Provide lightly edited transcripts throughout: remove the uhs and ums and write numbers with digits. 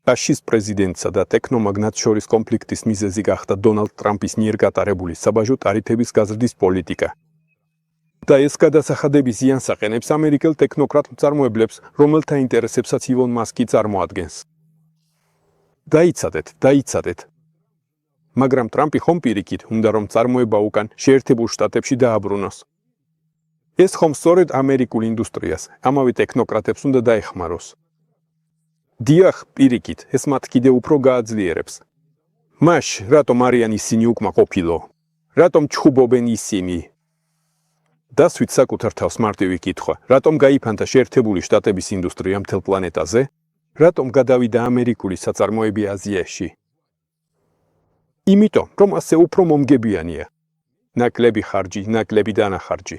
აშის პრეზიდენტსა და ტექნომაგნატს შორის კონფლიქტის მიზეზი გახდა დონალდ ტრამპის მიერ გატარებული საბაჟო ტარიფების გაზრდის პოლიტიკა. და ეს გადასახადები ზიანს აყენებს ამერიკელ ტექნოკრატ მწარმოებლებს, რომელთა ინტერესებსაც ილონ მასკი წარმოადგენს. დაიცადეთ. მაგრამ ტრამპი ხომ პირიქით უნდა რომ წარმოება უკან შეერთებულ შტატებში დააბრუნოს. ეს ხომ სწორედ ამერიკულ ინდუსტრიას, ამავე ტექნოკრატებს უნდა დაეხმაროს. დიახ, პირიქით, ეს მათ კიდევ უფრო გააძლიერებს. მაშ, რატომ არიან ისინი უკმაყოფილო? რატომ ჩხუბობენ ისინი? დასვით საკუთარ თავს მარტივი კითხვა, რატომ გაიფანტა შეერთებული შტატების ინდუსტრია მთელ პლანეტაზე? რატომ გადავიდა ამერიკული საწარმოები აზიაში? იმიტომ, რომ ასე უფრო მომგებიანია. ნაკლები ხარჯი, ნაკლები დანახარჯი.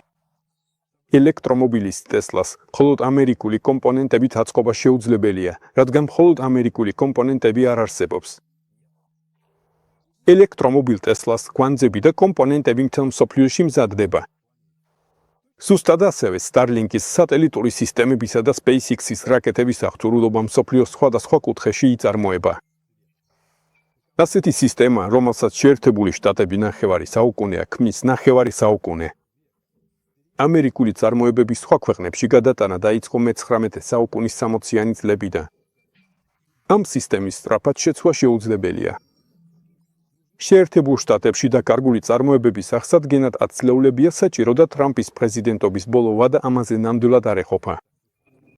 ელექტრომობილის ტესლას მხოლოდ ამერიკული კომპონენტებით აწყობა შეუძლებელია, რადგან მხოლოდ ამერიკული კომპონენტები არ არსებობს. ელექტრომობილ ტესლას კვანძები და კომპონენტები მთელ მსოფლიოში მზადდება. ზუსტად ასევე Starlink-ის სატელიტური სისტემებისა და SpaceX-ის რაკეტების აღჭურვილობა მსოფლიოს სხვადასხვა კუთხეში იწარმოება. ასეთი სისტემა, რომელსაც შეერთებული შტატები ნახევარი საუკუნეა ქმნის ნახევარი საუკუნე. ამერიკული წარმოებების სხვა ქვეყნებში გადატანა დაიწყო მე-19 საუკუნის 60-იანი წლებიდან. ამ სისტემის სწრაფად შეცვლა შეუძლებელია. შეერთებულ შტატებში დაკარგული წარმოებების აღსადგენად ათწლეულებია საჭირო და ტრამპის პრეზიდენტობის ბოლო ვადა ამაზე ნამდვილად არ ეყოფა.